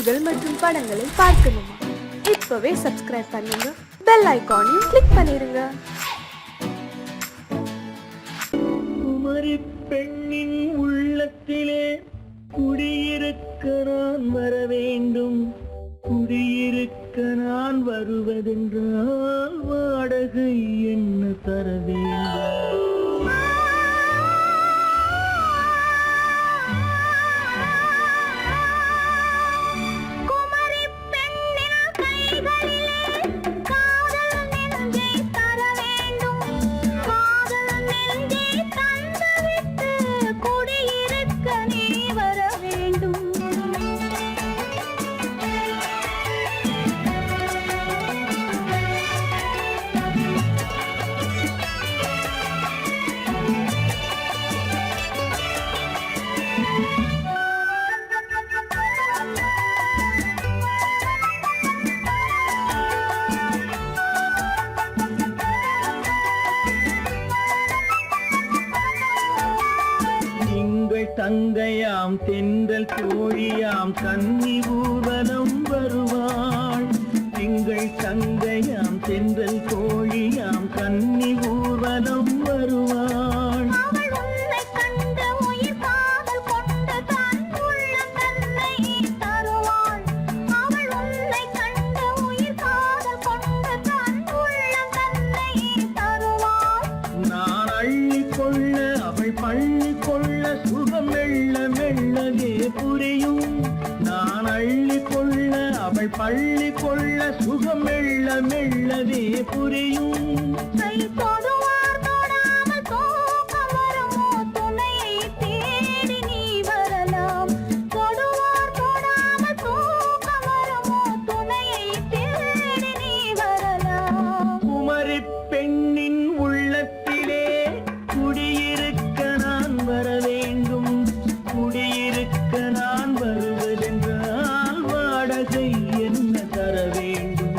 பாடல்கள் மற்றும் படங்களை பார்க்கணுமா? இப்பவே சப்ஸ்கிரைப் பண்ணுங்க, பெல் ஐகானையும் கிளிக் பண்ணிருங்க. குமரி பெண்ணின் உள்ளத்திலே குடியிருக்க நான் வர வேண்டும். குடியிருக்க நான் வருவதென்றால் வாடகை என்ன தர வேண்டும்? தங்கையாம் தென்றல் தோழியாம் கன்னி ஊர்வலம் வருவாள். எங்கள் தங்கையாம் தென்றல் தோழியாம் கன்னி ஊர்வலம் வருவாள். நான் அள்ளி கொள்ள அவள் பள்ளி கொள்ள சுகம் மெல்ல மெல்லவே புரியும். நான் அள்ளி கொள்ள அவள் பள்ளி கொள்ள சுகம் மெல்ல மெல்லவே புரியும். குமரி பெண்ணின் உள்ளத்திலே குடியிருக்க நான் வர வேண்டும். குடியிருக்க நான் வருவதென்றால் வாடகை என்ன தர வேண்டும்?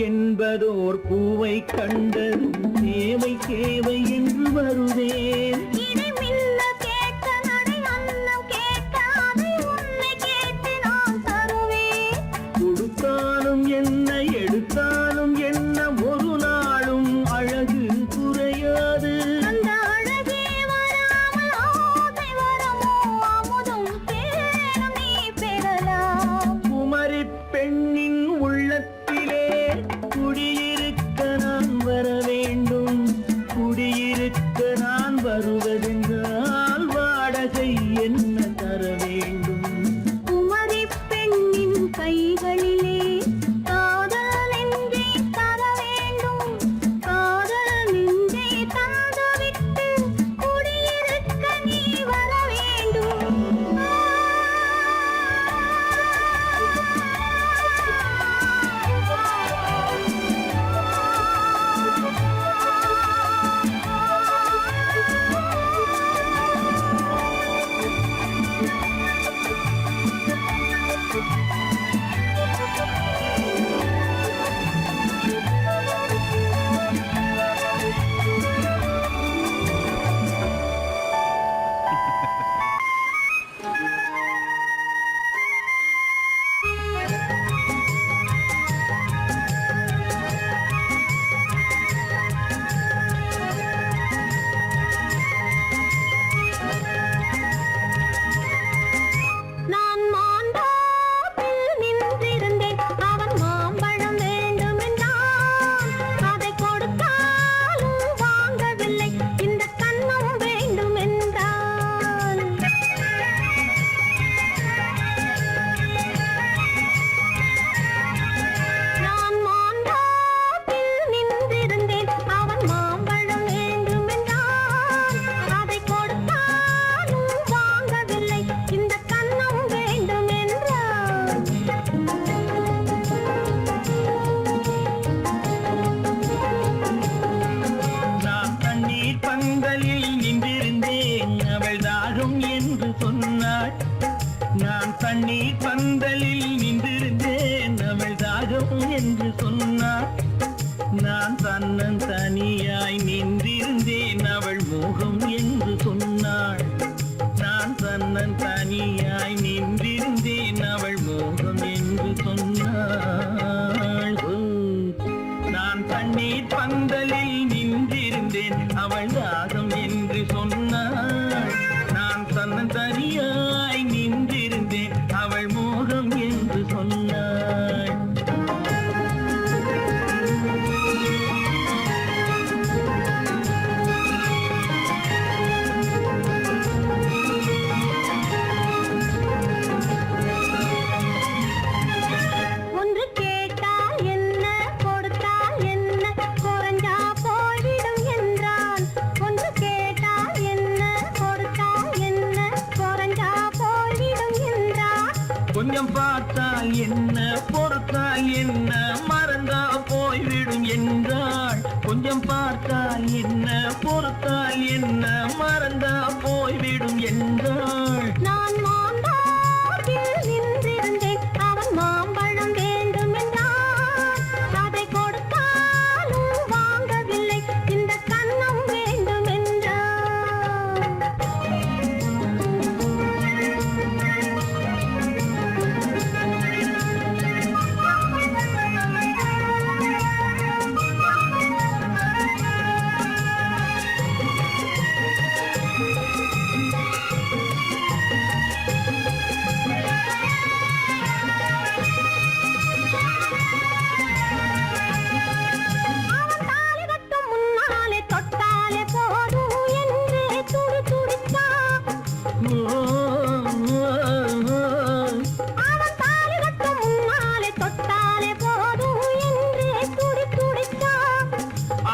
என்பதோர் பூவை கண்டது தேவை தேவை என்று வருவேன். கொடுத்தாலும் என்ன எடுத்தாலும் என்ன ஒரு நாளும் அழகு குறையாது. குமரி பெண்ணின் உள்ளத்திலே குடியிருக்க நான் வர வேண்டும். குடியிருக்க நான் சொன்னாள். நான் தன்னன் தனியாய் நின்றிருந்தேன் அவள் மோகம் என்று சொன்னாள். நான் தன்னன் தனியாய் நின்றிருந்தேன் அவள் மோகம் என்று சொன்னாள். நான் தண்ணீர் பந்தலில் நின்றிருந்தேன் அவள் தாகம் என்று சொன்னாள். நான் தன்னன் தனியாய் நின்றிருந்தேன் அவள் மோகம் என்று சொன்னாள். கொஞ்சம் பார்த்தால் என்ன பொறுத்தால் என்ன மறந்தா போய்விடும் என்றாள். கொஞ்சம் பார்த்தால் என்ன பொறுத்தால் என்ன மறந்தா போய்விடும் என்றாள். நான் மாம்பழத்தில் நின்றிருந்தேன் அவன் மாம்பழம் வேண்டும் என்றான். அதை கொடுத்தாலும் வாங்கவில்லை இந்த கன்னம் வேண்டும் என்றான்.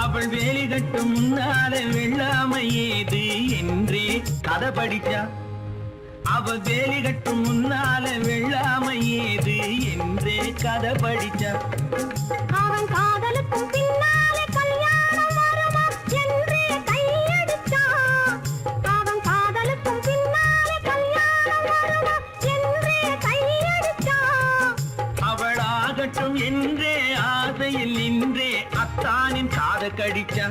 அவள் வேலி கட்டும் முன்னால வெள்ளாமை ஏது என்றே கதை படிச்சா. அவள் வேலி கட்டும் முன்னால வெள்ளாமை ஏது என்றே கதை படிச்சா. அவன் காதலுக்கும் பின்னாலே கல்யாணம் வருமா என்றே கையடிச்சான். அவன் காதலுக்கும் பின்னாலே கல்யாணம் வருமா என்றே கையடிச்சான். அவள் ஆகட்டும் என்றே ஆசையில் நின்றே அத்தானின் காத கடிச்சா.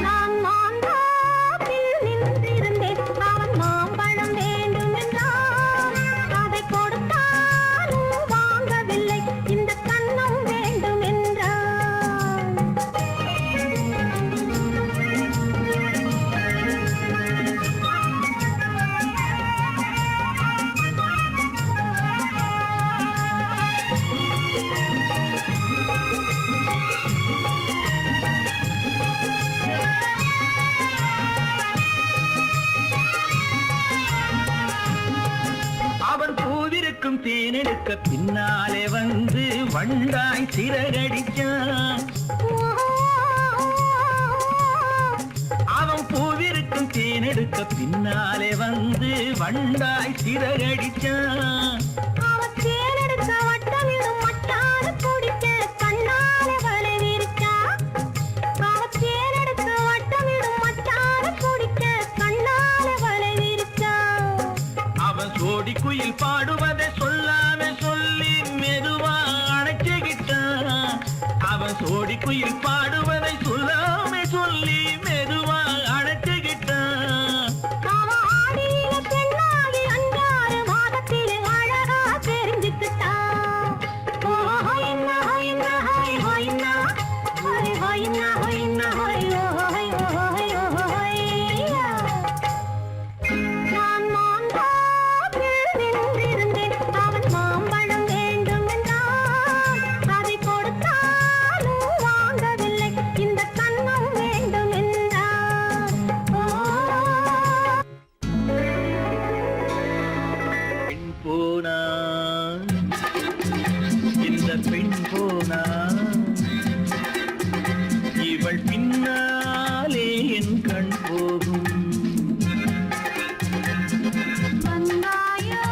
நான் மாம்பழத்தில் நின்றிருந்தேன் அவன் மாம்பழம் வேண்டும் என்றான். அதை கொடுத்தாலும் வாங்கவில்லை இந்த கன்னம் வேண்டும் என்றான். அவன் பூவிருக்கும் தேனெடுக்க பின்னாலே வந்து வண்டாய் சிறகடிச்சான். அவன் பூவிருக்கும் தேனெடுக்க பின்னாலே வந்து வண்டாய் சிறகடிச்சான். அவன் தேனெடுக்க வட்டமிடும் மட்டான குடிக்க கண்ணாலே வலை விரிச்சா. அவன் தேனெடுக்க வட்டமிடும் மட்டான குடிக்க கண்ணாலே வலை விரிச்சா. அவன் சோடி குயில் பாடுவதை சொல்லாம சொல்லி மெதுவா அணைச்சுகிட்டான். அவன் சோடி குயில் பாடுவதை சொல்லாம சொல்லி மெதுவா அணைச்சுகிட்டான். அவன் ஆடியில பெண்ணாகி 5-6 மாதத்திலே அழகா தெரிஞ்சுக்கிட்டான். ஹொய்னா ஹொய்னா ஹொய் ஹொய்னா ஹொய் ஹொய்னா ஹொய்னா ஹொய் ஹொய் ஹொய் ஹொய்யா. நான் மாம்பழத்தில் நின்றிருந்தேன் அவன் மாம்பழம் வேண்டும் என்றான். அதை கொடுத்தாலும் வாங்கவில்லை இந்த கன்னம் வேண்டும் என்றான். பெண் போனா இந்த பெண் போனா இவள் பின்னாலே என் கண் போகும். வந்தாயோ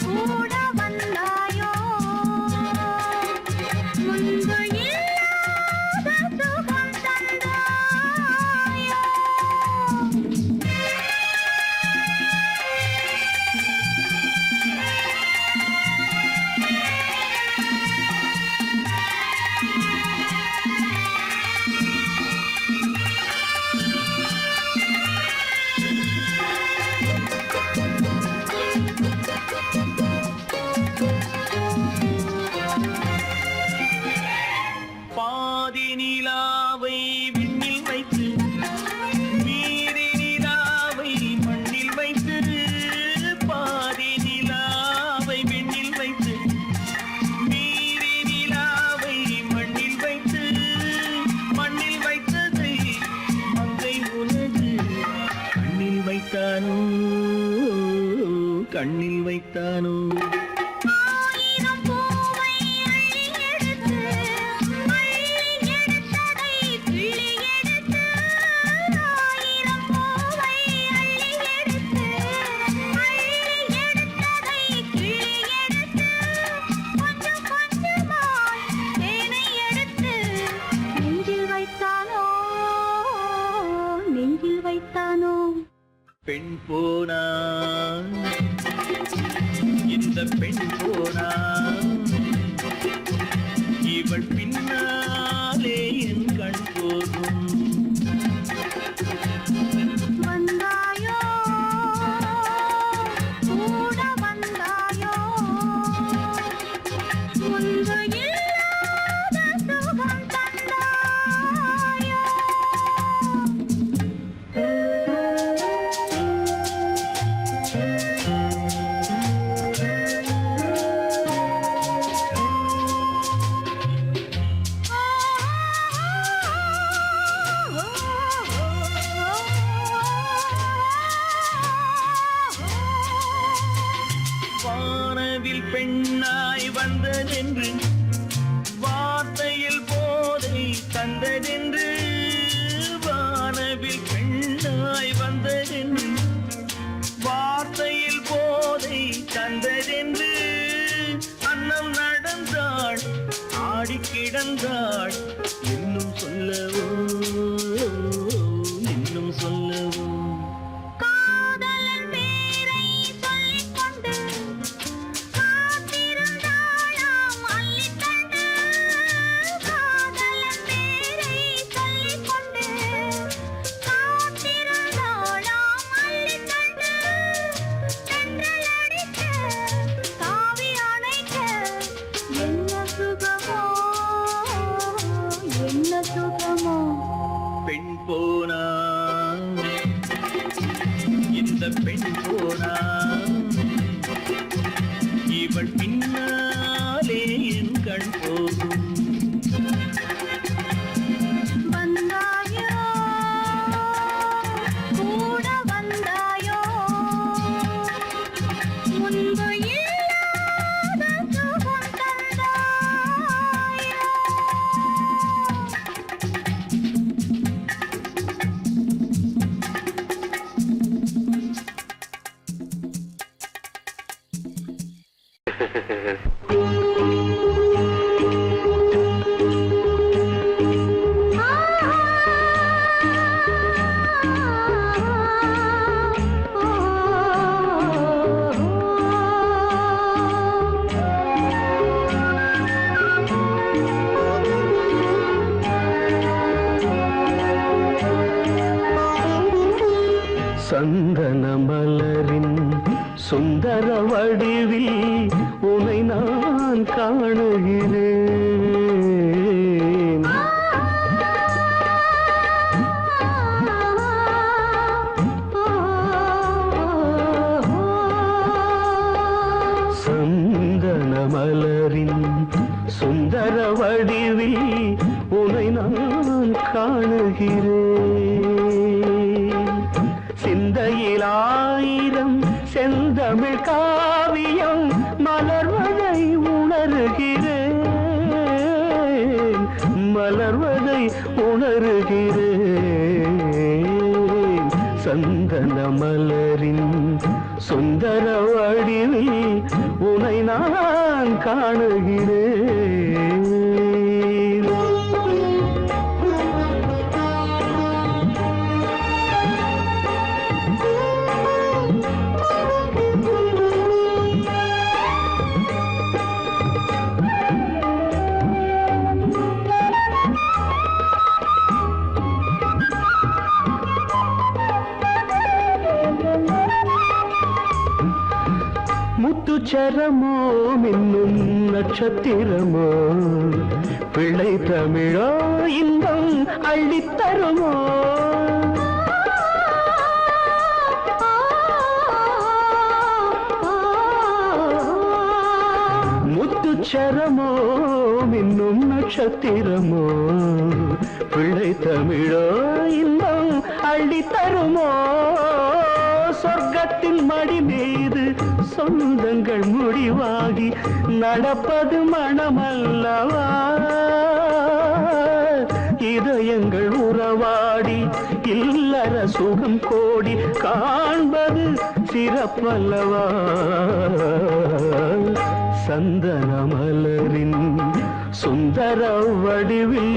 கூட வந்தாயோ முன்பு இல்லாத சுகம் தந்தாய். வைத்தானோ ஆயிரம் பூவை அள்ளி எடுத்து அள்ளி எடுத்ததை கிள்ளி எடுத்து ஆயிரம் பூவை அள்ளி எடுத்து அள்ளி எடுத்ததை கிள்ளி எடுத்து கொஞ்சம் கொஞ்சமாய் தேனை எடுத்து நெஞ்சில் வைத்தானோ நெஞ்சில் வைத்தானோ பெண் போனா இந்த பெண் போனா இவள் பின்னாலே என் கண் போகும் வந்தாயோ கூட வந்தாயோ முன்பு இல்லாத சுகம் தந்தாயோ வானவில் பெண்ணாய் வந்ததென்று வார்த்தையில் போதை தந்ததென்று வானவில் பெண்ணாய் வந்ததென்று வார்த்தையில் போதை தந்ததென்று அன்னம் நடந்தாள் ஆடி கிடந்தாள் இன்னும் சொல்லவோ இன்னும் சொல்லவோ காதலன் பேரை சொல்லிக் கொண்டு காத்திருந்தாளாம் அள்ளித்தண்டு காதலன் பேரை சொல்லிக் கொண்டு காத்திருந்தாளாம் அள்ளித்தண்டு தென்றல் அடிக்க தாவி அணைக்க என்ன சுகமோ என்ன சுகமோ பெண் போனா இந்த பெண் போனா இவள் பின்னாலே என் கண் போகும் வந்தாயோ கூட வந்தாயோ முன்பு இல்லாத சுகம் தந்தாயோ சந்தன மலரின் சுந்தர வடிவில் உனை நான் காணுகிறேன் சந்தன மலரின் சுந்தர வடிவில் உனை நான் காணுகிறேன் சிந்தையில் ஆயிரம் செந்தமிழ் காவியம் மலர்வதை உணர்கிறேன் மலர்வதை உணர்கிறேன் சந்தன மலரின் சுந்தர வடிவில் உனை நான் காணுகிறேன் முத்துச்சரமோ மின்னும் நட்சத்திரமோ பிள்ளை தமிழோ இன்பம் அள்ளித்தருமோ முத்துச்சரமோ மின்னும் நட்சத்திரமோ பிள்ளை தமிழோ இன்பம் அள்ளித்தருமோ சொர்க்கத்தின் மடி மீது சொந்தங்கள் முடிவாகி நடப்பது மனமல்லவா இதயங்கள் உறவாடி இல்லற சுகம் கோடி காண்பது சிறப்பல்லவா சந்தன மலரின் சுந்தர வடிவில்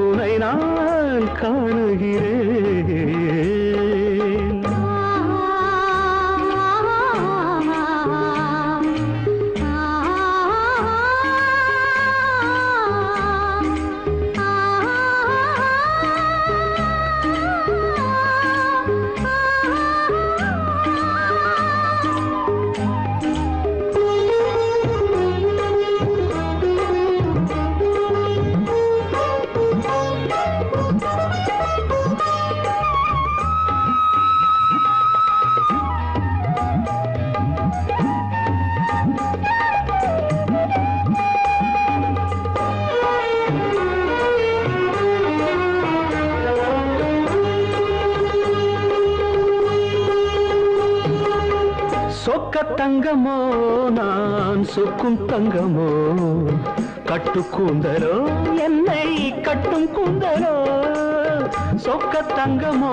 உனை நான் காணுகிறேன் சொக்க தங்கமோ நான் சொக்கும் தங்கமோ கட்டு கூந்தலோ என்னை கட்டும் கூந்தலோ சொக்க தங்கமோ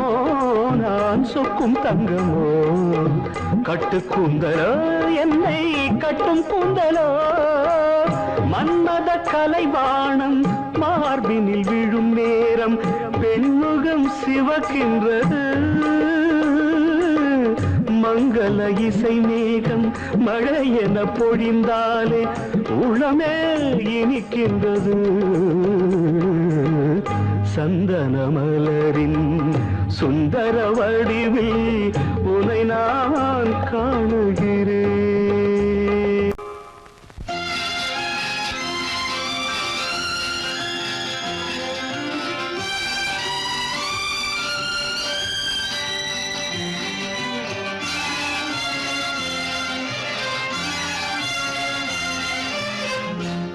நான் சொக்கும் தங்கமோ கட்டு கூந்தலோ என்னை கட்டும் கூந்தலோ மன்மத கலைவாணம் மார்பினில் விழும் நேரம் பெண்முகம் சிவக்கின்றது மங்கள இசை மேகம் மழை என பொழிந்தாலே உளமே இனிக்கின்றது சந்தன மலரின் சுந்தர வடிவில் உனை நான் காணுகிறேன்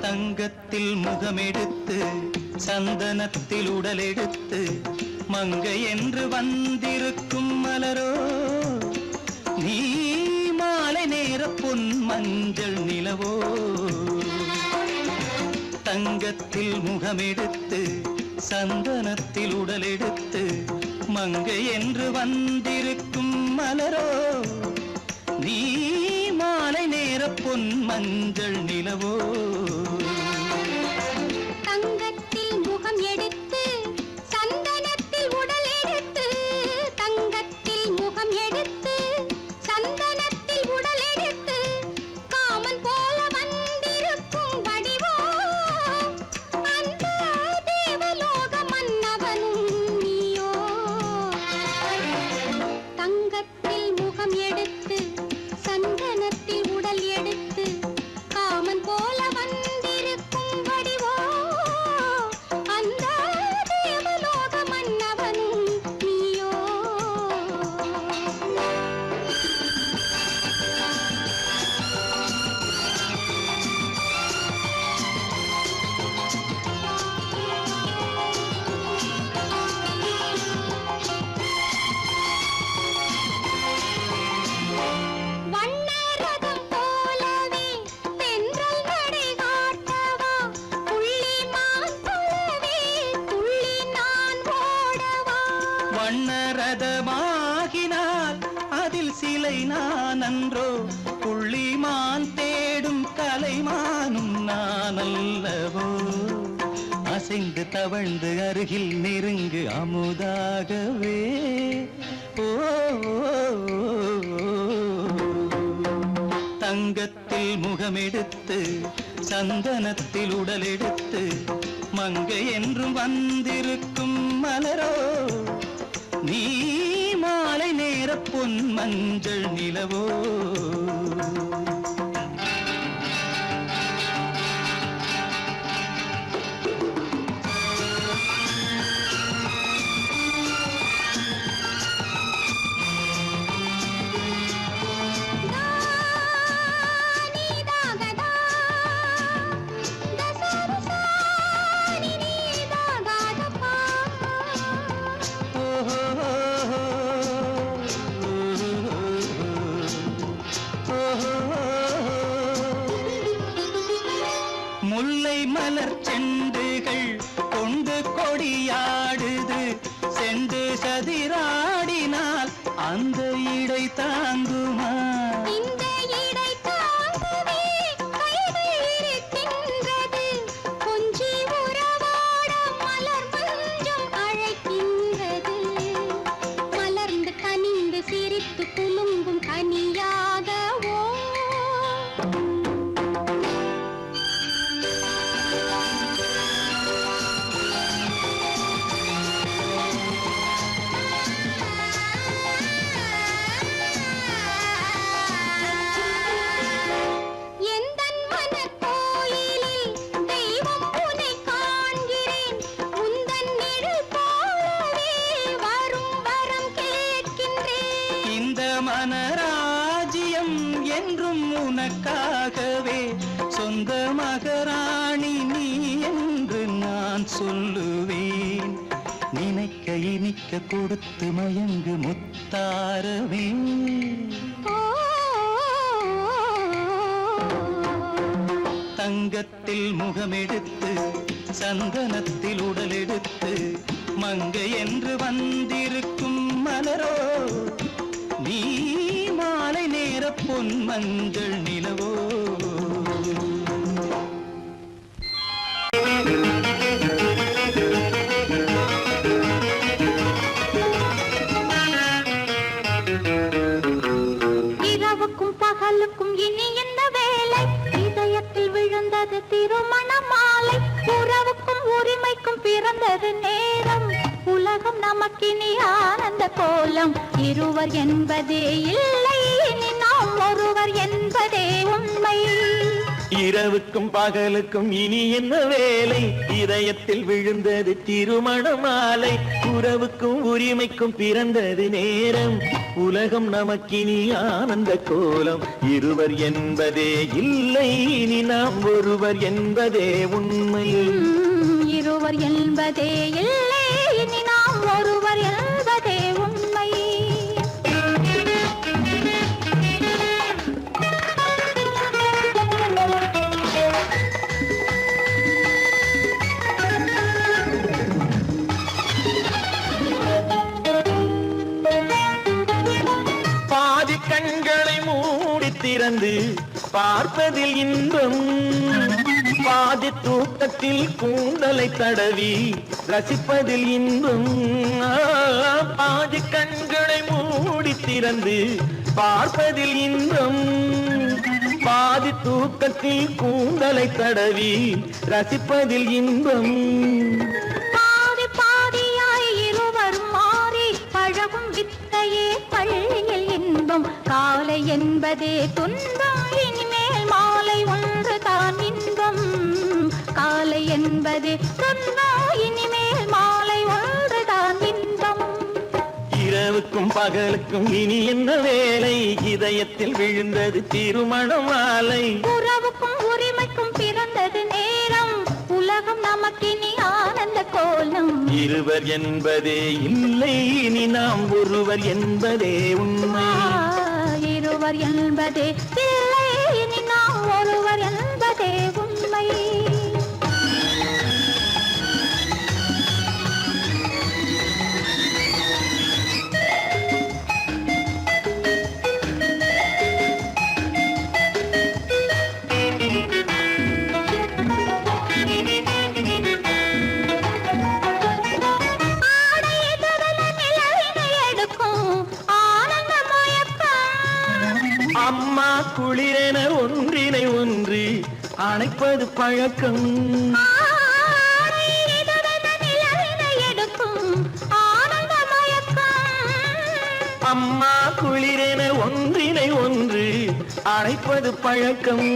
தங்கத்தில் முகமெடுத்து சந்தனத்தில் உடலெடுத்து மங்கை என்று வந்திருக்கும் மலரோ நீ மாலை நேர பொன் மஞ்சள் நிலவோ தங்கத்தில் முகமெடுத்து சந்தனத்தில் உடலெடுத்து மங்கை என்று வந்திருக்கும் மலரோ நீ மாலை நேர பொன் மஞ்சள் நிலவோ தங்கத்தில் முகம் எடுத்து சந்தனத்தில் உடல் எடுத்து தங்கத்தில் முகம் எடுத்து சந்தனத்தில் உடல் எடுத்து காமன் போல வந்திருக்கும் வடிவோ அந்த தேவலோக மன்னவனும் நீயோ தங்கத்தில் முகம் எடுத்து சந்தனத்தில் உடல் எடுத்து காமன் போல வந்திருக்கும் வடிவோ அந்த தேவலோக மன்னவனும் நீயோ வண்ணரதம் போலவே தென்றல் நடை காட்டவா புள்ளிமான் போலவே துள்ளி நான் ஓடவா வண்ணரதமாகினால் அதில் சிலை நான் அன்றோ புள்ளிமான் தேடும் கலைமானும் நான் அல்லவோ அசைந்து தவழ்ந்து அருகில் நெருங்கு அமுதாகவே ஓ தங்கத்தில் முகமெடுத்து சந்தனத்தில் உடலெடுத்து மங்கை என்றும் வந்திருக்கும் மலரோ நீ மாலை நேர பொன் மஞ்சள் நிலவோ oh சதிராடினால் அந்த இடை தாங்குமா? இந்த இடை தாங்கவே கைகள் இருக்கின்றது. கொஞ்சி உறவாட மலர் மஞ்சம் அழைக்கின்றது. மலர்ந்து கனிந்து சிரித்து குலுங்கும் கனியாகவோ எந்தன் மனக்கோயிலில் தெய்வம் உன்னை காண்கிறேன். உந்தன் நிழல் போலவே வரும் வரம் கேட்கின்றேன். இந்த மனராஜ்யம் என்றும் உனக்காகவே, சொந்த மகராணி நீ என்று நான் சொல்லுவேன். நினைக்க இனிக்க கொடுத்து மயங்கு முத்தாரவே. ஓ தங்கத்தில் முகமெடுத்து சந்தனத்தில் உடலெடுத்து மங்கை என்று வந்திருக்கும் மலரோ, நீ மாலை நேர பொன் மஞ்சள் நிலவோ. இரவுக்கும் பகலுக்கும் இனி என்ன வேலை? இதயத்தில் விழுந்தது திருமண மாலை. உறவுக்கும் உரிமைக்கும் பிறந்தது நேரம். உலகம் நமக்கினி ஆனந்த கோலம். இருவர் என்பதே இல்லை, இனி நாம் ஒருவர் என்பதே உண்மை. இரவுக்கும் பகலுக்கும் இனி என்ன வேலை? இதயத்தில் விழுந்தது திருமண மாலை. உறவுக்கும் உரிமைக்கும் பிறந்தது நேரம். உலகம் நமக்கினி ஆனந்த கோலம். இருவர் என்பதே இல்லை, இனி நாம் ஒருவர் என்பதே உண்மை. இருவர் என்பதே இல்லை, இனி நாம் ஒருவர் என்பதே உண்மை. பாதி கண்களை மூடி திறந்து பார்ப்பதில் இன்பம். பாதி தூக்கத்தில் கூந்தலை தடவி ரசிப்பதில் இன்பம். பாதி கண்களை மூடி திறந்து பார்ப்பதில் இன்பம். பாதி தூக்கத்தில் கூந்தலை தடவி ரசிப்பதில் இன்பம். பாதி பாதியாய் இருவர் மாறி பழகும் வித்தையே பள்ளியில் இன்பம். காலை என்பதே துன்பம், இனிமேல் மாலை ஒன்று தான் இன்பம். காலை என்பதே துன்பம், இனிமேல் மாலை ஒன்று தான் இன்பம். இரவுக்கும் பகலுக்கும் இனி என்ன வேலை? இதயத்தில் விழுந்தது திருமண மாலை. உறவுக்கும் உரிமைக்கும் பிறந்தது நேரம். உலகம் நமக்கினி ஆனந்த கோலம். இருவர் என்பதே இல்லை, இனி நாம் ஒருவர் என்பதே உண்மை. இருவர் என்பதே இல்லை, இனி நாம் ஒருவர் என்பதே உண்மை. ஆடை எதிரில நிலவினை எடுக்கும் ஆனந்த மயக்கம். அம்மா குளிரென ஒன்றினை ஒன்று அணைப்பது பழக்கம். ஆடை எதிரில நிலவினை எடுக்கும் ஆனந்த மயக்கம். அம்மா குளிரென ஒன்றினை ஒன்று அணைப்பது பழக்கம்.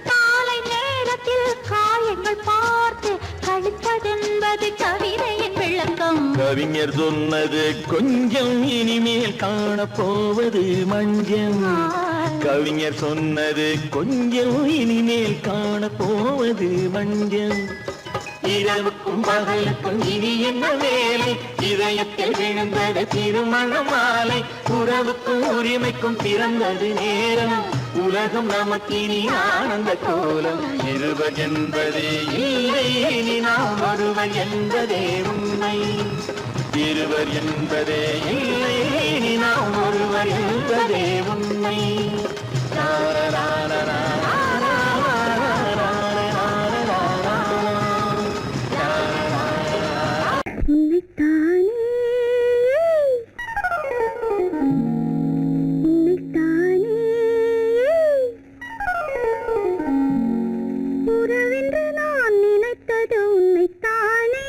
காலை நேரத்தில் காயங்கள் பார்த்து கழிப்பதென்பது கவிதையின் விளக்கம். கவிஞர் சொன்னது கொஞ்சம், இனிமேல் காணப்போவது மஞ்சம். கவிஞர் சொன்னது கொஞ்சம், இனிமேல் காணப்போவது மஞ்சம். இரவுக்கும் பகலுக்கும் இனி என்ன வேலை? இதயத்தில் விழுந்தது திருமண மாலை. உறவுக்கும் உரிமைக்கும் பிறந்தது நேரம். உலகம் நமக்கினி ஆனந்த கோலம். இருவர் என்பதே இல்லை, இனி நாம் ஒருவர் என்பதே உண்மை. இருவர் என்பதே இல்லை, நாம் ஒருவர் என்பதே உண்மை. உறவென்று நான் நினைத்தது உன்னைத்தானே.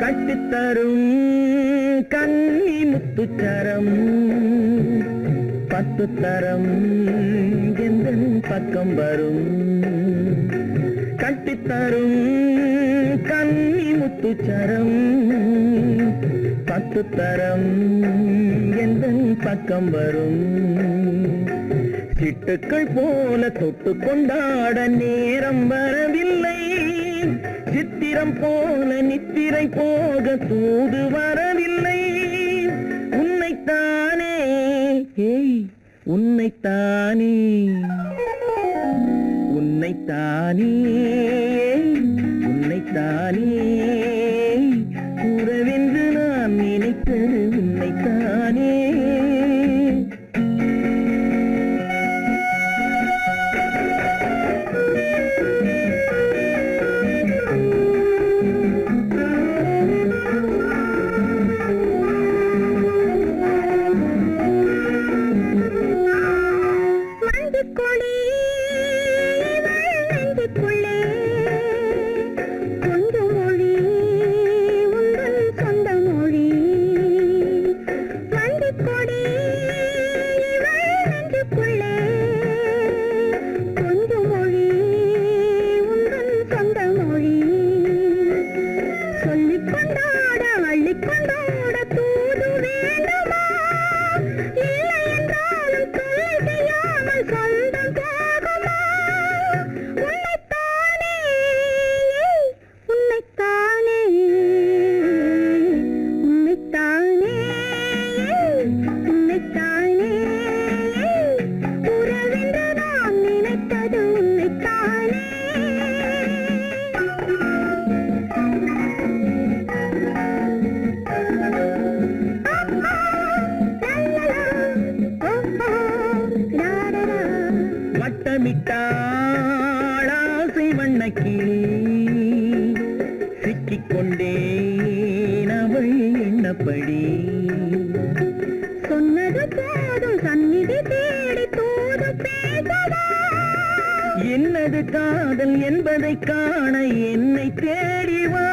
கட்டித்தரும் கன்னி முத்துச்சரம் 10 தரம் எந்தன் பக்கம் வரும். கட்டித்தரும் கன்னி முத்துச்சரம் 10 தரம் எந்தன் பக்கம் வரும். சிட்டுக்கள் போல தொட்டு கொண்டாட நேரம் வரவில்லை, சித்திரம் போல நித்திரை போக தூது வரவில்லை. உன்னைத்தானே உன்னைத்தானே உன்னைத்தானே உன்னைத்தானே உறவென்று நான் நினைத்தது உன்னைத்தானே. வட்டமிட்டாளாசை வண்ணக்கிளி சிக்கிக்கொண்டேன் அவள் எண்ணப்படி. சொன்னது போதும் சந்நிதி தேடி தூது பேசவா. என்னது காதல் என்பதை காண என்னை தேடிவா.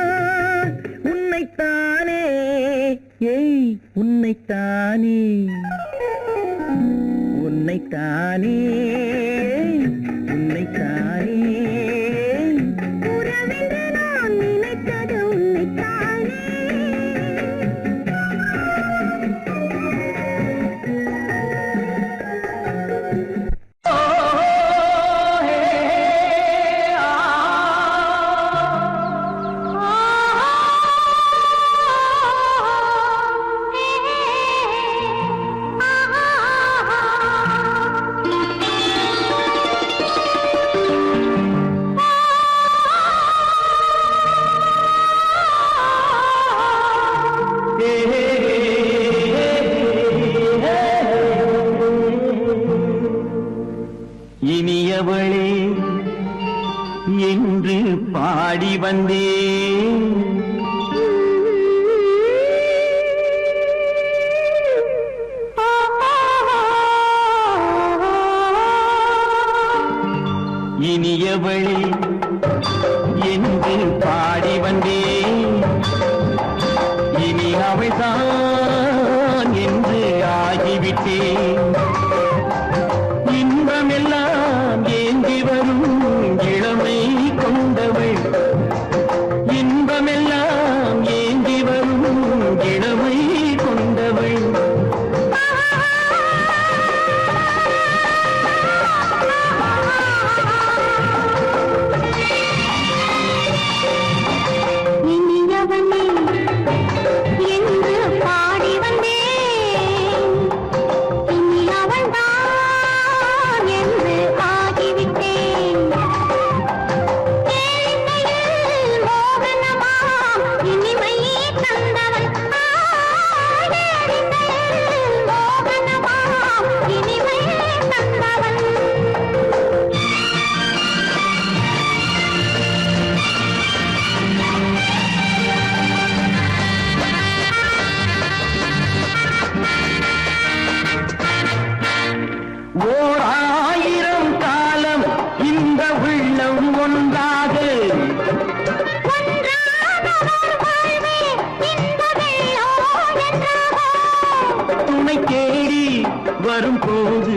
உன்னைத்தானே உன்னைத்தானே உன்னைத்தானே உன்னைத்தானே உறவென்று நான் நினைத்தது உன்னைத்தானே. வரும்போது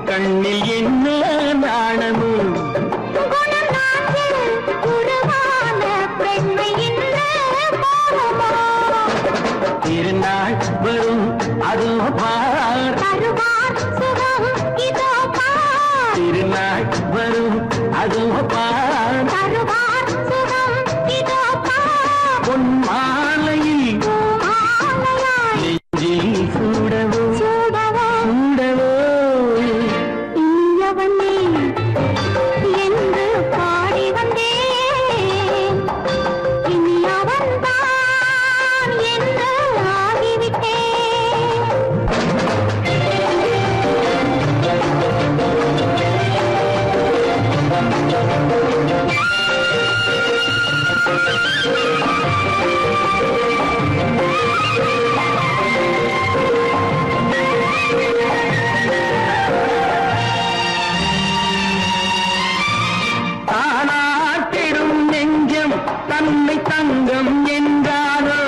கண்ணில் என்ன நாணமோ திருநாள் வரும் அதோ பார் திருநாள் வரும் அதோ பார் பொன் மாலையில் நெஞ்சில் சூடவோ சூடவோ என்று பாடி வந்தேன் இனி அவன்தான் என்று ஆகிவிட்டேன் தானாட்டிடும் நெஞ்சம் தன்னை தங்கம் என்றாரோ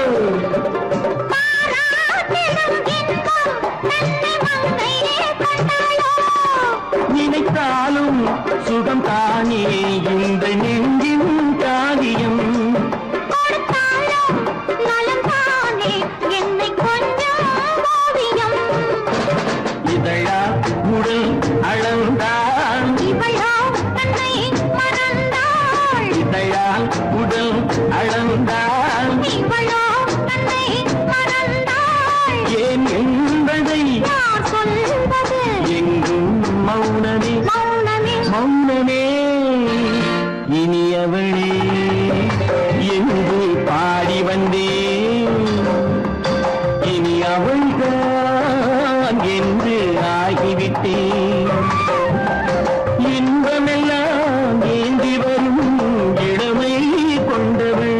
நினைத்தாலும் சுகம் தானே இந்த நெஞ்சின் காரியம் இதழா உடல் அளந்தான் இதழால் உடல் அளந்தான் ஏன் என்பதை எங்கும் மௌனமே மௌனமே இனியவளே என்று பாடி வந்தேன் இனி அவள்தான் என்று ஆகிவிட்டேன் இன்பமெல்லாம் ஏந்தி வரும் இளமை கொண்டவள்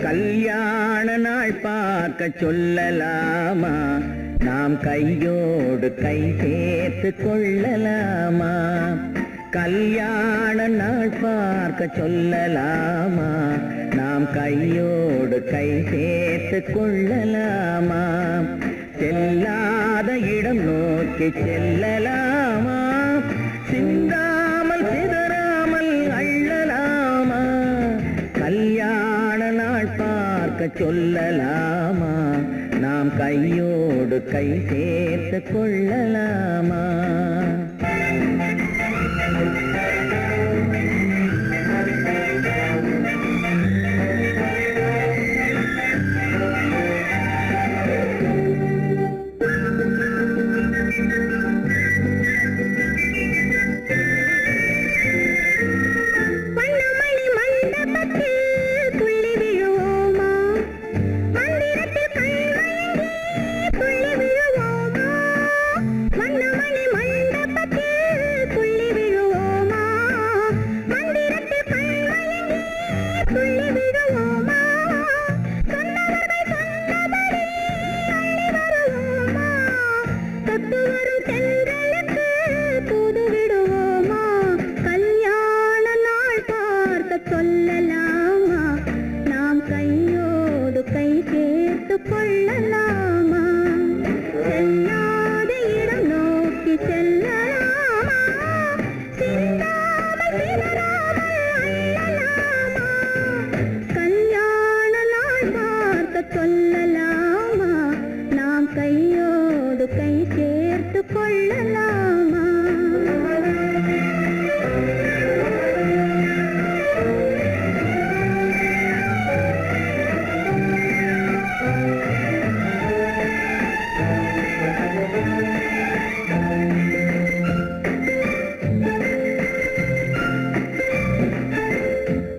கல்யாண நாள் பார்க்க சொல்லலாமா நாம் கையோடு கை சேர்த்து கொள்ளலாமா கல்யாண நாள் பார்க்க சொல்லலாமா நாம் கையோடு கை சேர்த்து கொள்ளலாமா செல்லாத இடம் நோக்கி செல்லலாமா சிந்தாமல் சிதறாமல் அள்ளலாமா கல்யாண நாள் பார்க்க சொல்லலாமா நாம் கையோடு கை சேர்த்து கொள்ளலாமா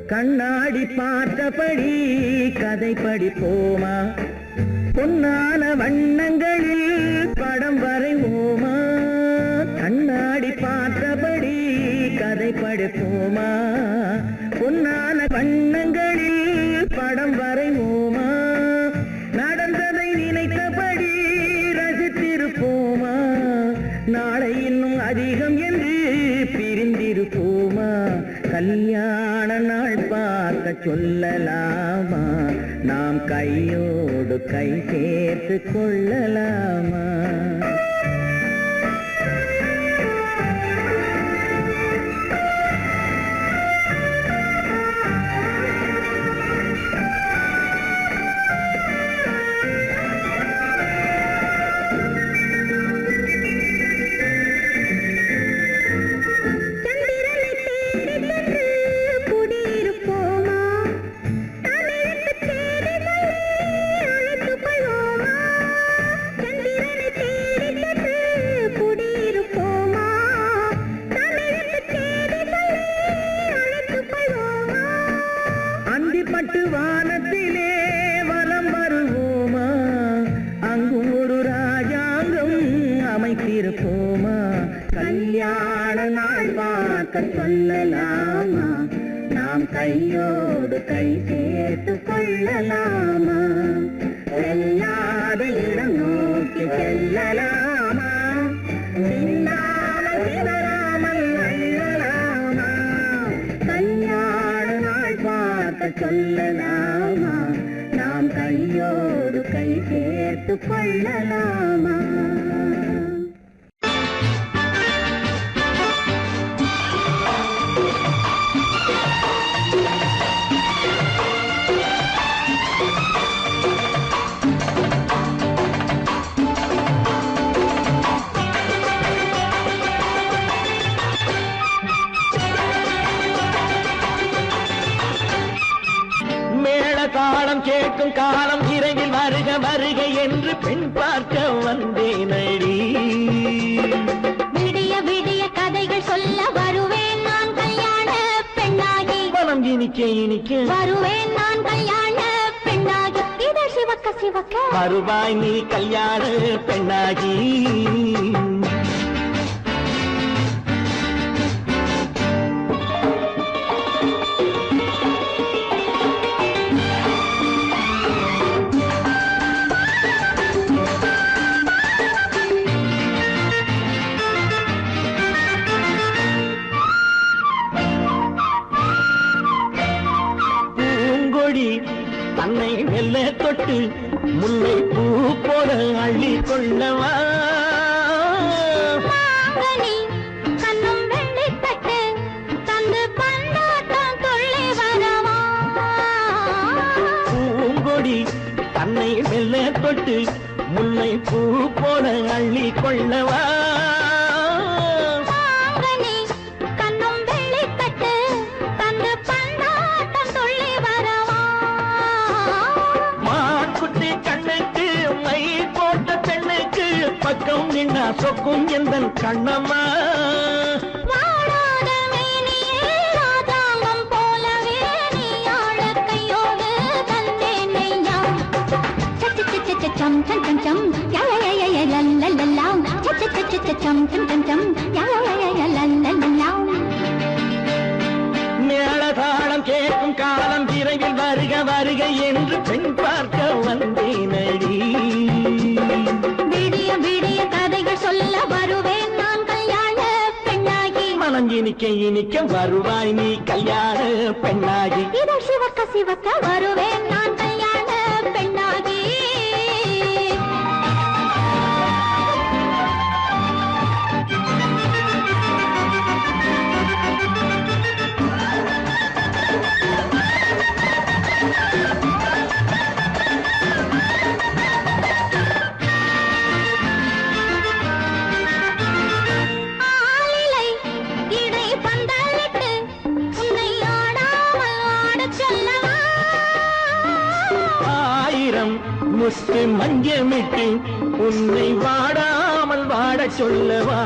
கண்ணாடி பார்த்தபடி கதை படிப்போமா பொன்னான வண்ணங்களில் படம் வரைவோமா, கண்ணாடி பார்த்தபடி கதை படைப்போமா. பொன்னான வண்ணங்களில் படம் வரைவோமா, நடந்ததை நினைத்தபடி ரசித்திருப்போமா. நாளை இன்னும் அதிகம் என்று பிரிந்திருப்போமா. கல்யாண நாள் பார்க்க சொல்லலாமா, நாம் கையோடு கை சேர்த்து கொள்ளலாமா. அந்திப்பட்டு வானத்திலே வலம் வருவோமா, அங்கும் ஒரு ராஜாங்கம் அமைத்திருப்போமா. கல்யாண நாள் பார்க்க சொல்லலாமா, நாம் கையோடு கை சேர்த்து கொள்ளலாமா. செல்லாத இடம் நோக்கி செல்லலாமா, சிந்தாமல் சிதறாமல் அள்ளலாமா. கல்யாண நாள் பார்க்க சொல்லலாமா, நாம் கையோடு கை சேர்த்து கொள்ளலாமா. தாளம் கேட்கும் காலம் விரைவில் வருக வருக என்று பெண் பார்க்க வந்தேனடி. விடிய விடிய கதைகள் சொல்ல வருவேன் நான் கல்யாண பெண்ணாகி. மனம் இனிக்க இனிக்க வருவேன் நான் கல்யாண பெண்ணாகி. இதழ் சிவக்க சிவக்க வருவாய் நீ கல்யாண பெண்ணாகி. தன்னை மெல்ல தொட்டு முல்லை பூ போல அள்ளி கொள்ளவா. கண்ணும் வெள்ளி தட்டு தந்து பந்தாட்டம் தொள்ளி வரவா. பூங்கொடி தன்னை மெல்ல தொட்டு முல்லை பூ போல அள்ளி கொள்ளவா. பக்கம் நின்னா சொக்கும் எந்தன் கண்ணம்மா. வாடாத மேனியே ராதாங்கம் போலவே நீ ஆள கையோடு தந்தேன் நெய்யா. சச்ச சச்ச சச்சம் சம் சம் சம் யய லல்லல்லாம். சச்ச சச்ச சச்சம் சம் சம் சம் யய லல்லல்லாம். மேளதாளம் கேட்கும் காலம் விரைவில் வருக வருக என்று பெண் பார்க்க வந்தேனடி. விடிய விடிய கதைகள் சொல்ல வருவேன் நான் கல்யாண பெண்ணாகி. மனம் இனிக்க இனிக்க வருவாய் நீ கல்யாண பெண்ணாகி. இதழ் சிவக்க சிவக்க வருவேன் நான் கல்யாண பெண்ணாகி. முத்து மஞ்சமிட்டு உன்னை வாடாமல் வாடச் சொல்லவா.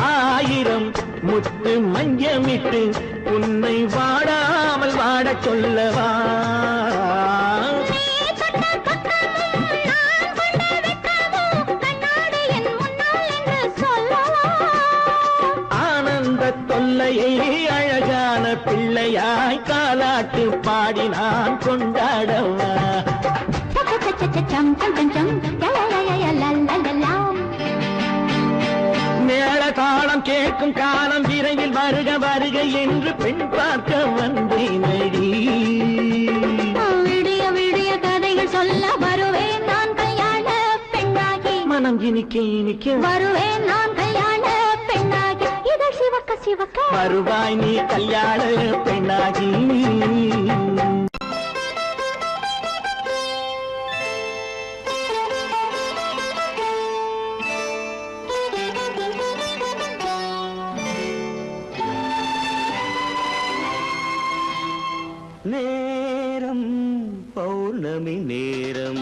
ஆயிரம் முத்து மஞ்சமிட்டு உன்னை வாடாமல் வாடச் சொல்லவா? ஆனந்த தொல்லையை அழகான பிள்ளையாய் காலாட்டு பாடி நான் கொண்டாடவா? மேள தாளம் கேட்கும் காலம் விரைவில் வருக வருக என்று பெண் பார்க்க வந்தேனடி. விடிய விடிய கதைகள் சொல்ல வருவேன் நான் கல்யாண பெண்ணாகி. மனம் இனிக்க இனிக்க வருவேன் நான் கல்யாண பெண்ணாகி. இதழ் சிவக்க சிவக்க வருவாய் நீ கல்யாண பெண்ணாகி. நேரம் பௌர்ணமி நேரம்,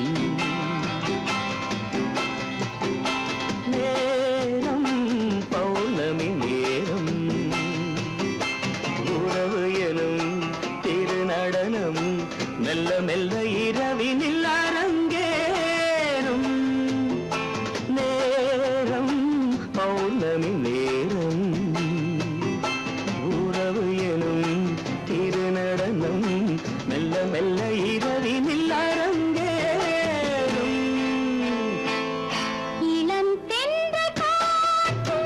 நேரம் பௌர்ணமி நேரம், உறவு எனும் திருநடனம் மெல்ல மெல்ல இரவினில் அரங்கேறும். நேரம் பௌர்ணமி நேரம், உறவு எனும் திருநடனம் மெல்ல மெல்ல இரவினில் அரங்கேறும். இளம் தென்றல் காற்று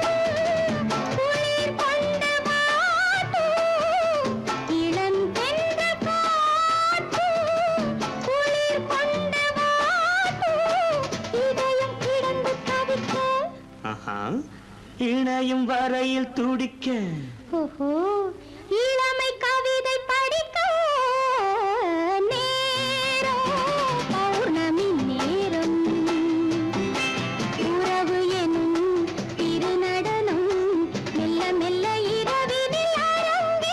குளிர் கொண்டு வாட்டும். இளம் தென்றல் காற்று குளிர் கொண்டு வாட்டும். இதயம் கிடந்து தவிக்க. ஆஹா, இணையும் வரையில் துடிக்க. ஓஹோ, இளமை கவிதை படிக்க. நேரம் பௌர்ணமி நேரம், உறவு எனும் திருநடனம் மெல்ல மெல்ல இரவினில் அரங்கேறும்.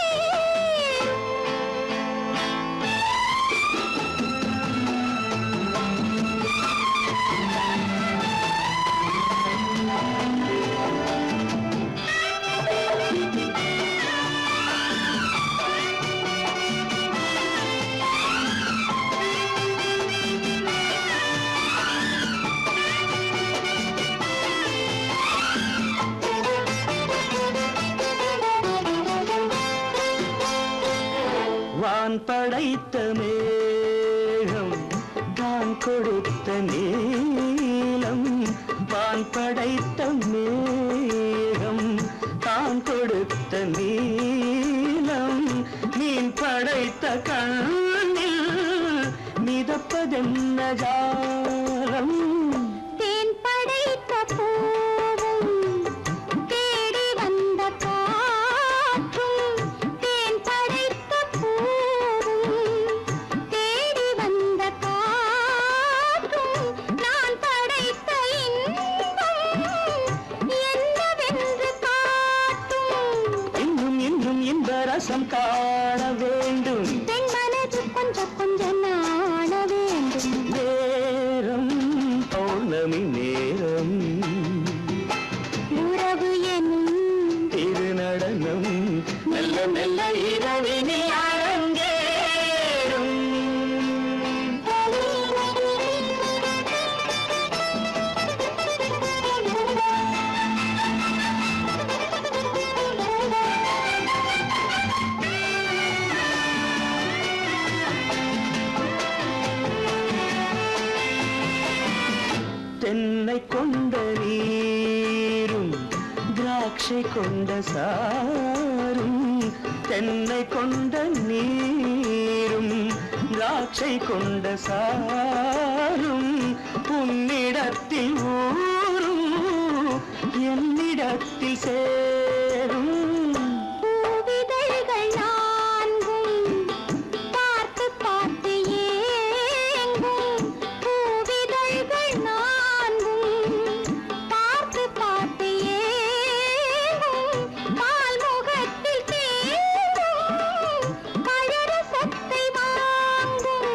வான் படைத்த மேகம் தான் கொடுத்த நீலம். வான் படைத்த மேகம் தான் கொடுத்த நீலம். மீன் படைத்த கண்ணில் மிதப்பதென்ன ஜாலம். தேன் படைத்த பூவும் தேடி வந்த காற்றும். தேன் படைத்த பூவும் தேடி வந்த காற்றும். நான் படைத்த இன்பம் என்னவென்று காட்டும். இன்னும் இன்னும் இன்ப ரசம் காண வேண்டும். பெண் மனது கொஞ்சம் கொஞ்சம் நாண வேண்டும். நேரம் பௌர்ணமி நேரம், உறவு எனும் திருநடனம் மெல்ல மெல்ல இரவினில் அரங்கேறும். தென்னை கொண்ட நீரும் திராட்சை கொண்ட சாரும். தென்னை கொண்ட நீரும் திராட்சை கொண்ட சாரும். உன்னிடத்தில் ஊரும் என்னிடத்தில் சேரும். பூவிதழ்கள் நான்கும் பார்த்து பார்த்து ஏங்கும். பூவிதழ்கள் நான்கும் பார்த்து பார்த்து ஏங்கும். பால்முகத்தில் தேங்கும் பழரசத்தை வாங்கும்.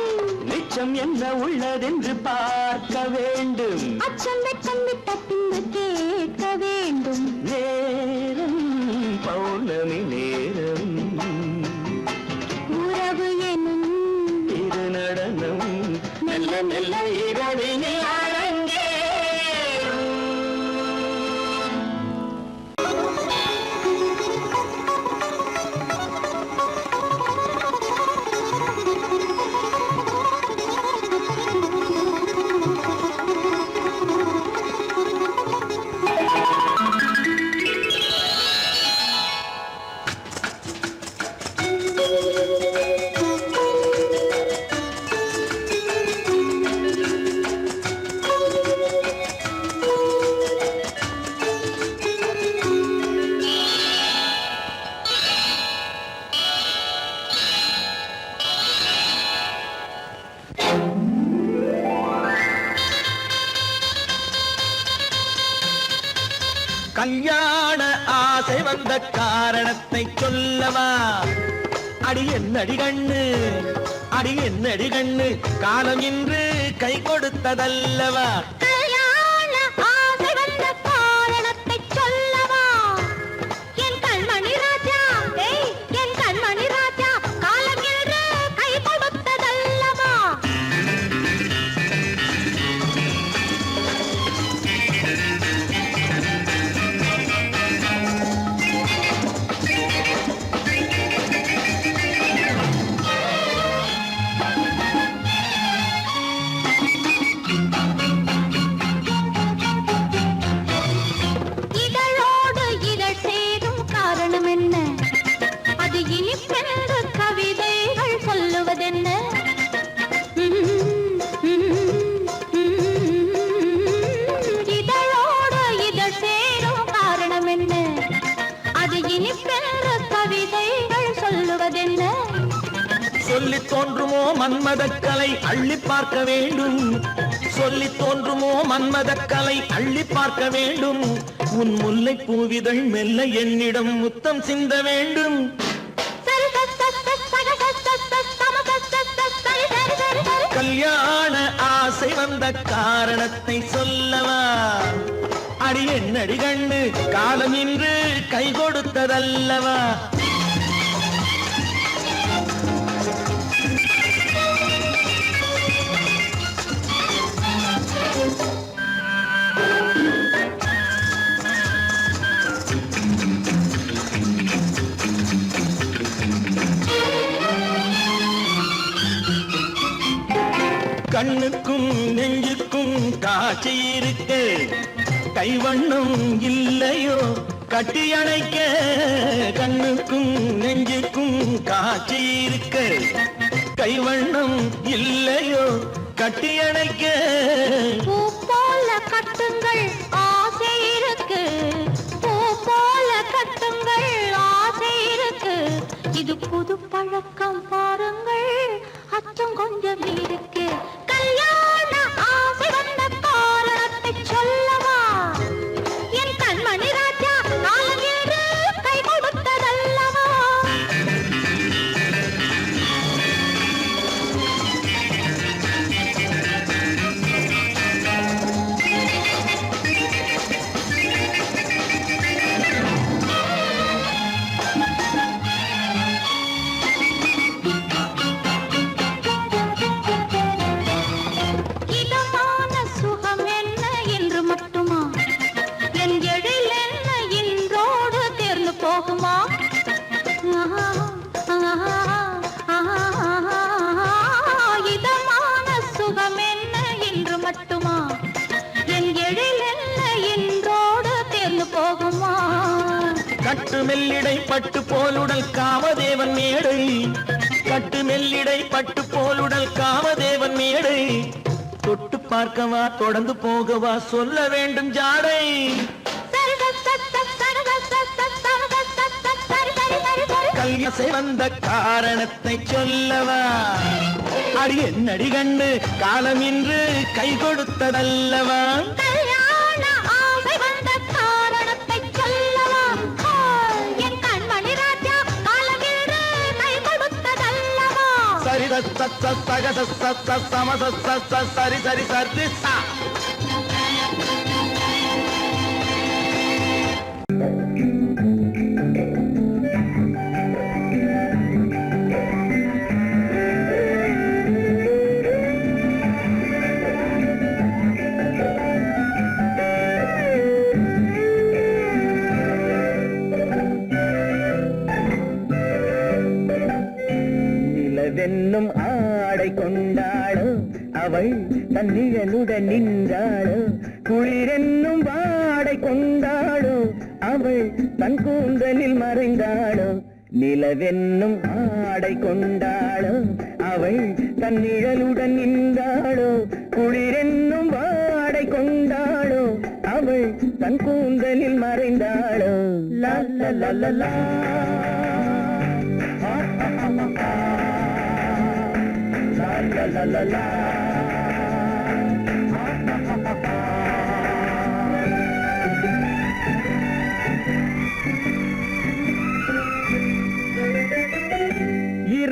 மிச்சம் என்ன உள்ளதென்று பார்க்க வேண்டும். அச்சம் வெச்சம் விட்ட பின்பு கேட்க வேண்டும். நேரம் கல்யாண ஆசை வந்த காரணத்தை சொல்லவா? அடி என்னடி கண்ணு, அடி என்னடி கண்ணு, காலம் இன்று கை கொடுத்ததல்லவா? கல்யாண ஆசை வந்த காரணத்தை சொல்லவா? என் கண்மணி ராஜா, ஏய் என் கண்மணி ராஜா, காலம் என்று கை கொடுத்ததல்லவா? இதழோடு இதழ் சேரும் காரணம் என்ன? அது இனிப்பென்று கவிதைகள் சொல்லுவதென்ன? இதழோடு இதழ் சேரும் காரணம் என்ன? அது இனிப்பென்று கவிதைகள் சொல்லுவதென்ன? சொல்லி தோன்றுமோ மன்மதக்கலை அள்ளி பார்க்க வேண்டும், சொல்லி தோன்றுமோ மன்மதக்கலை அள்ளி பார்க்க வேண்டும். உன் முல்லை பூவிதழ் மெல்ல என்னிடம் முத்தம் சிந்த வேண்டும். கல்யாண ஆசை வந்த காரணத்தை சொல்லவா? அடி என்னடி கண்ணு, காலம் இன்று கை கொடுத்ததல்லவா? கண்ணுக்கும் நெஞ்சுக்கும் காட்சி இருக்கு, கைவண்ணம் இல்லையோ கட்டி அணைக்க? கண்ணுக்கும் நெஞ்சுக்கும் காட்சி இருக்கு, கைவண்ணம் இல்லையோ கட்டி அணைக்க? பூ போல கட்டுங்கள் ஆசை இருக்கு, பூ போல கட்டுங்கள் ஆசை இருக்கு. இது புது பழக்கம் பாருங்கள், அச்சம் கொஞ்சம் இருக்கு. கல்யாண ஆசை வந்த காரணத்தை சொல்லவா? என் கண்மணி ராஜா, காலம் என்று கை கொடுத்ததல்லவா? இதமான சுகம் என்ன என்று மட்டுமா? என் எழில் என்ன இன்றோடு தேர்ந்து போகுமா? இதமான சுகம் என்ன என்று மட்டுமா? என் எழில் என்ன இன்றோடு தேர்ந்து போகுமா? கட்டு மெல்லிடை பட்டு போலுடல் காமதேவன் மேடை, கட்டு மெல்லிடை பட்டு போலுடல் காமதேவன் மேடை. தொட்டு பார்க்கவா தொடர்ந்து போகவா சொல்ல வேண்டும் ஜாடை? கல்யாணம் வந்த காரணத்தை சொல்லவா? அடி என்னடி கண்டு, காலம் இன்று கை கொடுத்ததல்லவா? கல்யாண ஆசை வந்த காரணத்தை சொல்லவா? என் கண்மணி ராஜா, காலம் என்று கை கொடுத்ததல்லவா? சரி சகத சமத சரி சரி சரி சா. நிலவென்னும் ஆடை கொண்டாளோ அவள் தன்னிழலுடன் நின்றாளோ, குளிரென்னும் வாடை கொண்டாளோ அவள் தன் கூந்தலில் மறைந்தாளோ. நிலவென்னும் ஆடை கொண்டாளோ அவள் தன் நிழலுடன் நின்றாளோ, குளிரென்னும் வாடை கொண்டாளோ அவள் தன் கூந்தலில் மறைந்தாளோ. லா லா லா லா லா. La la la la.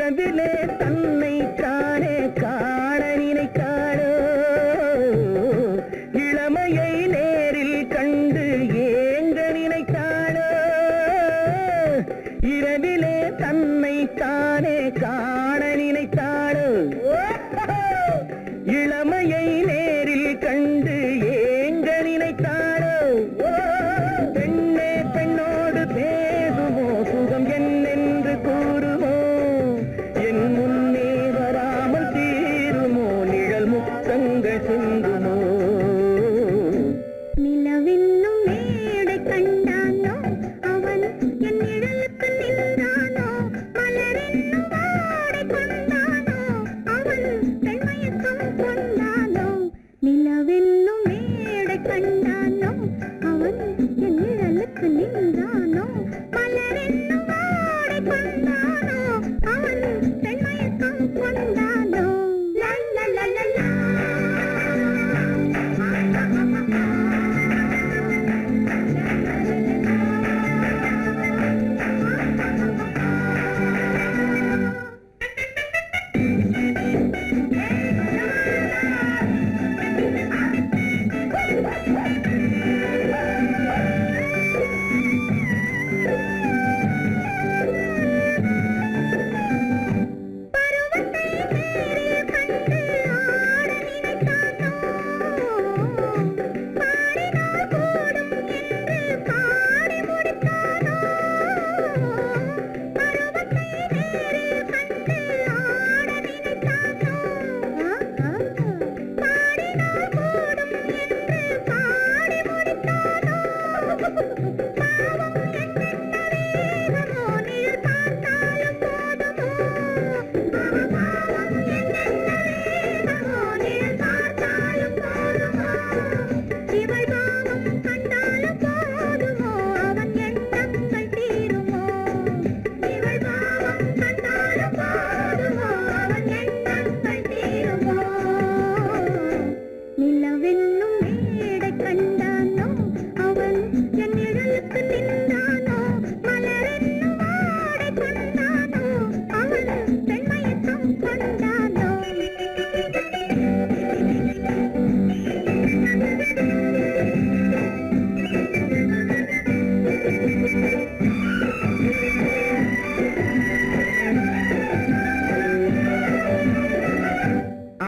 இரவிலே தன்னை காணே காண நினைத்தாளோ இளமையை நேரில் கண்டு ஏங்க நினைத்தாளோ இரவிலே தன்னை காணே காண நினைத்தாளோ இளமையை நேரில் கண்டு ஏங்க நினைத்தாளோ பெண்ணே பெண்ணோடு பேசுமோ சுகம் என்னென்று கூறுமோ என் முன்னே வராமல் தீருமோ நிழல் முத்தங்கள் சிந்துமோ நிலவென்னும் மேடை கண்டானோ அவன் என் நிழலுக்கு நின்றானோ மலரென்னும் வாடை கொண்டானோ அவன் பெண்மயக்கம் கொண்டானோ நிலவென்னும் மேடை கண்டானோ அவன் என் நிழலுக்கு நின்றானோ மலரென்னும் வாடை கொண்டானோ அவன் பெண்மயக்கம் கொண்டானோ லா லா லா லா லா. நிலவென்னும் மேடை கண்டானோ அவன் என் நிழலுக்கு நின்றானோ மலரென்னும் வாடை கொண்டானோ அவன் பெண்மயக்கம் கொண்டானோ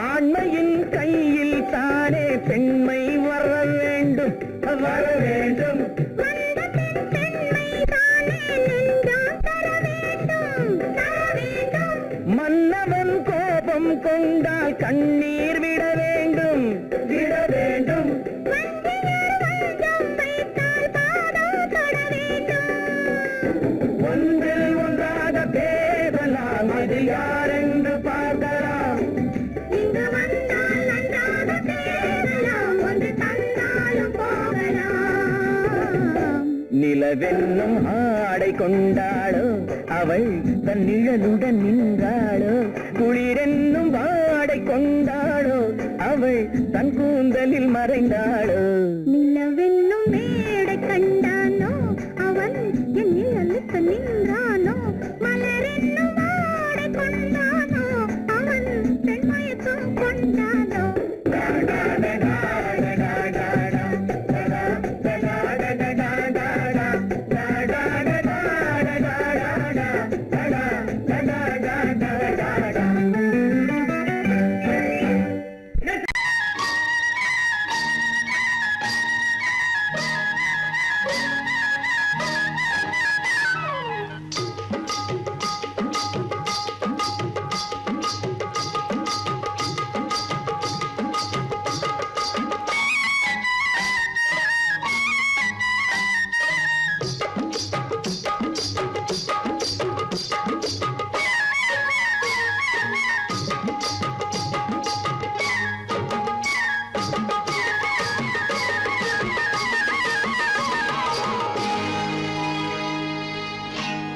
ஆண்மையின் கையில் தானே பெண்மை வர வேண்டும் வர வேண்டும் மன்னவன் கோபம் கொண்டால் கண்ணீர் விட வேண்டும் விட வேண்டும் ஒன்றில் ஒன்றாக பேசலாம் அது யாரென்று பார்க்கலாம் இங்கு வந்தால் நன்றாக பேசலாம் ஒன்று தந்தாலும் போகலாம் நிலவென்னும் ஆடை கொண்டாளோ அவள் தன் நிழலுடன் நின்றாளோ குளிரென்னும் வாடை கொண்டாளோ அவள் தன் கூந்தலில் மறைந்தாளோ நிலவென்னும் மேடை கண்டானோ அவன் என் நிழலுக்கு நின்றானோ மலரென்னும் வாடை கொண்டானோ அவன் பெண்மயக்கம் கொண்டானோ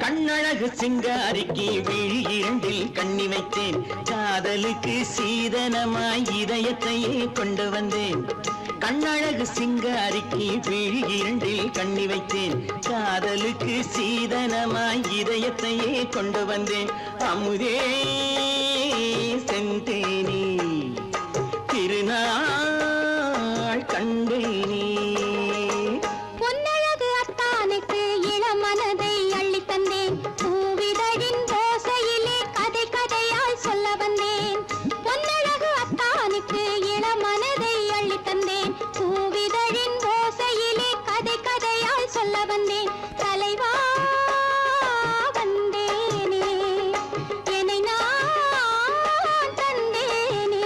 கண்ணழகு சிங்காரிக்கு விழி இரண்டில் கண்ணி வைத்தேன் காதலுக்கு சீதனமாய் இதயத்தையே கொண்டு வந்தேன் கண்ணழகு சிங்காரிக்கு விழி இரண்டில் கண்ணி வைத்தேன் காதலுக்கு சீதனமாய் இதயத்தையே கொண்டு வந்தேன் அமுதே செந்தேனே திருநாள் கண்டேனே பொன்னழகு அத்தானுக்கு இளமனதை அள்ளி தந்தேன் பூவிதழின் ஓசையிலே கதை கதையாய் சொல்ல வந்தேன் பொன்னழகு அத்தானுக்கு இளமனதை அள்ளி தந்தேன் பூவிதழின் ஓசையிலே கதை கதையாய் சொல்ல வந்தேன் தலைவா வந்தேனே என்னை நான் தந்தேனே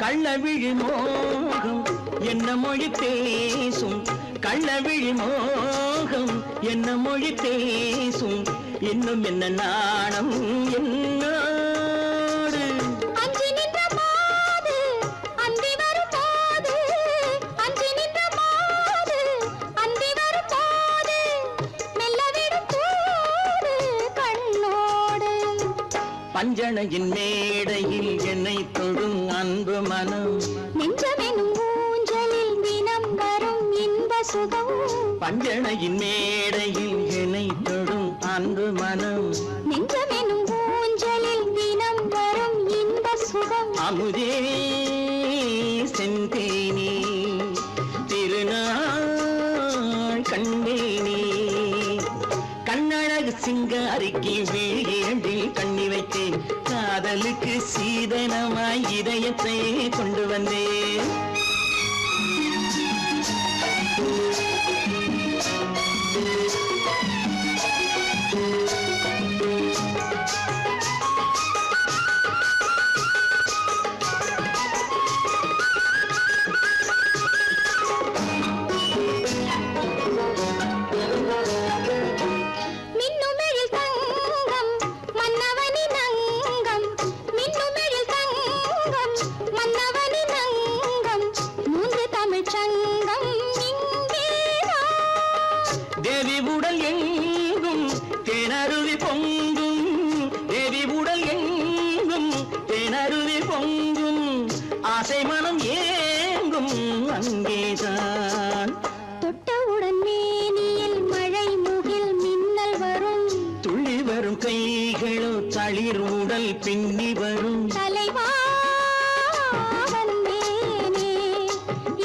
கள்ளவிழி மோகம் என்ன மொழி பேசும் கள்ளவிழி மோகம் என்ன மொழி பேசும் இன்னும் என்ன நாணம் என்னோடு அஞ்சி நின்ற மாது அந்தி வரும் போது அஞ்சி நின்ற மாது அந்தி வரும் போது மெல்ல விடும் போது கண்ணோடு பஞ்சணையின் மேடையில் என்னை தொடும் அன்பு மனம் நெஞ்சமெனும் ஊஞ்சலில் தினம் வரும் இன்ப சுகம் பஞ்சணையின் மேடையில் என்னை தொடும் அன்பு மனம் நெஞ்சமெனும் ஊஞ்சலில் தினம் வரும் இன்ப சுகம் அமுதே செந்தேனே திருநாள் கண்டேனே கண்ணழகு சிங்காரிக்கு வீழில் கண்ணி வைத்தேன் காதலுக்கு சீதனமாய் இதயத்தை கொண்டு வந்தேன் மின்னுமெழில் தங்கம் மன்னவனின் அங்கம் மின்னுமெழில் தங்கம் மன்னவனின் அங்கம் மூன்று தமிழ்ச் சங்கம் இங்கேதான் தேவி உடல் எங்கும் தேனருவி பொங்கும் தேவி உடல் எங்கும் தேனருவி பொங்கும் ஆசை மனம் ஏங்கும் அங்கேதான் தொட்டவுடன் மேனியில் மழை முகில் மின்னல் வரும் துள்ளி வரும் கைகளோ தளிர் உடல் பின்னி வரும் தலைவா வந்தேனே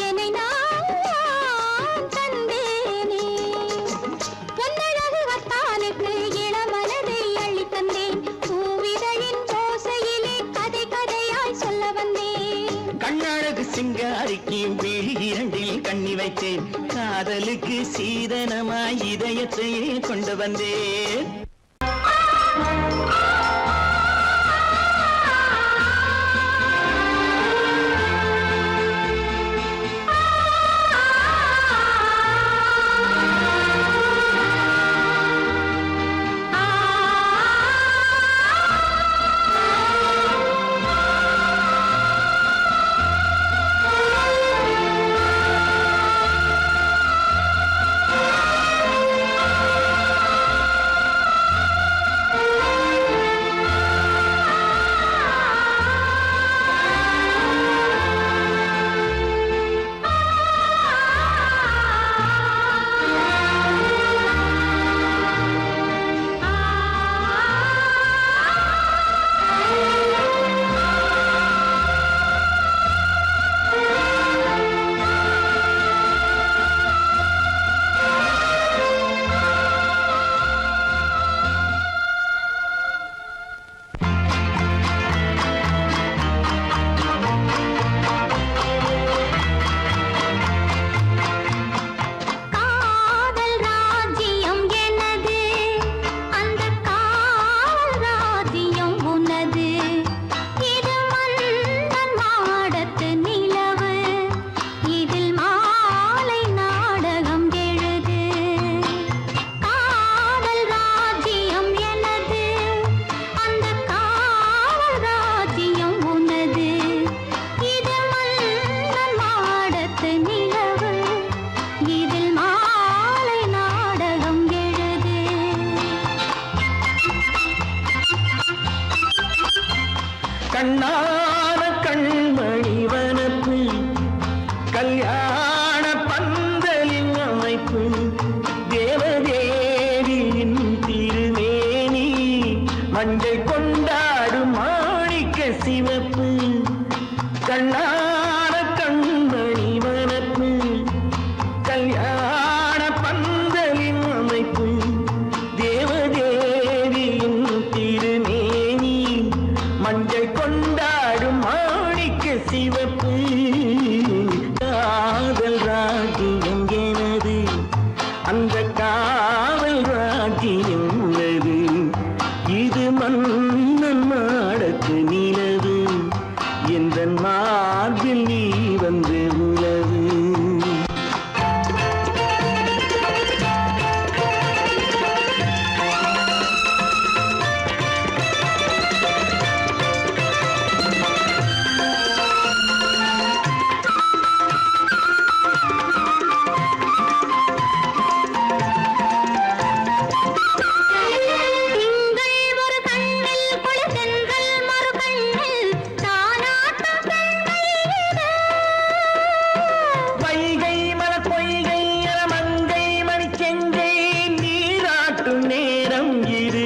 என்னை நான் தந்தேனே பொன்னழகு அத்தானுக்கு இளமனதை அள்ளி தந்தேன் பூவிதழின் ஓசையிலே கதை கதையாய் சொல்ல வந்தேன் கண்ணழகு சிங்காரிக்கு விழி இரண்டில் கண்ணி வைத்தேன் காதலுக்கு சீதனமாய் இதயத்தையே கொண்டு வந்தேன் மஞ்சை கொண்டாடும் மாணிக்க சிவப்பு கண்ணான கண்மணி வனப்பு கல்யாண பந்தலின் அமைப்பு தேவதேவியின் திருமேனி மஞ்சை கொண்டாடும் மாணிக்க சிவப்பு காதல் ராஜ்யம் எனது அந்த காவல் ராஜ்யம் உள்ளது இது மன்னன் மாடத்து நிலவு எந்த மார்பில் நீ வந்து உலவு திங்கள் ஒரு கண்ணில் குளிர்தென்றல் மறு கண்ணில் தானாட்டம் பெண்மையிலே. வைகை மலர் பொய்கை மங்கை மணி செங்கை நீராட்டும் நேரம் இது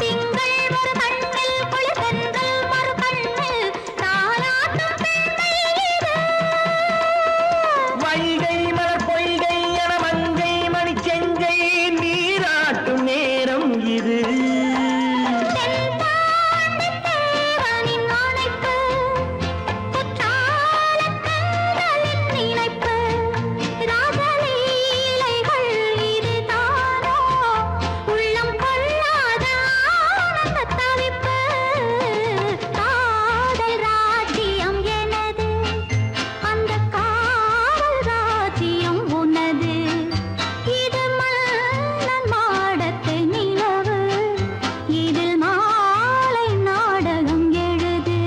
திங்கள் ஒரு கண்ணில் குளிர்தென்றல் மறு கண்ணில் தானாட்டம் பெண்மையிலே. வைகை மலர் பொய்கை மங்கை மணி செங்கை நீராட்டும் நேரம் இது தென்பாண்டித் தேவனின் அணைப்பு, குற்றாலக் கண்களின் நினைப்பு, ராசலீலைகள் இதுதானோ, உள்ளம் கொள்ளாத ஆனந்தத் தவிப்பு. காதல் ராஜ்யம் எனது, அந்தக் காவல் ராஜ்யம் உனது. இது மன்னன் மாடத்து நிலவு, இதில் மாலை நாடகம் எழுது.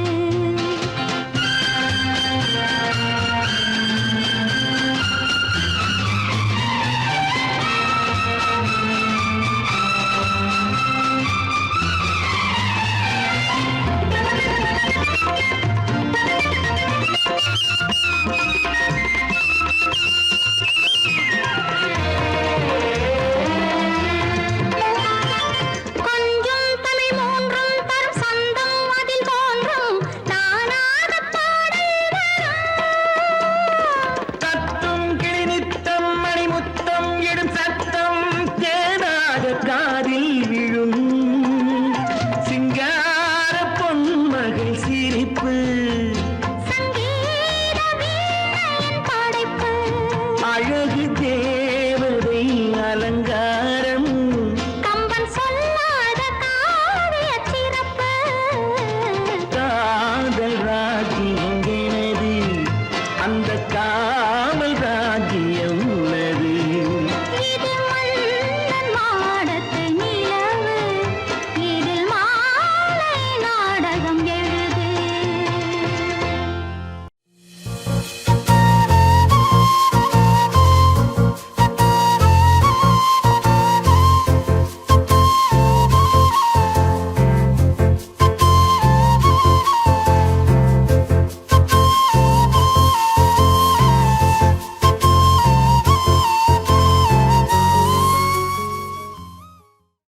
கொஞ்சம் தமிழ் மூன்றும் தரும் சந்தம் அதில் தோன்றும் நானாகப் பாடல் வரும். தத்தும் கிளி நித்தம் மணிமுத்தம் இடும் சத்தம் தேனாக காதில் விழும் சிங்கார பொன்மகள் சிரிப்பு சங்கீத வீணையின் படைப்பு அழகு தேவ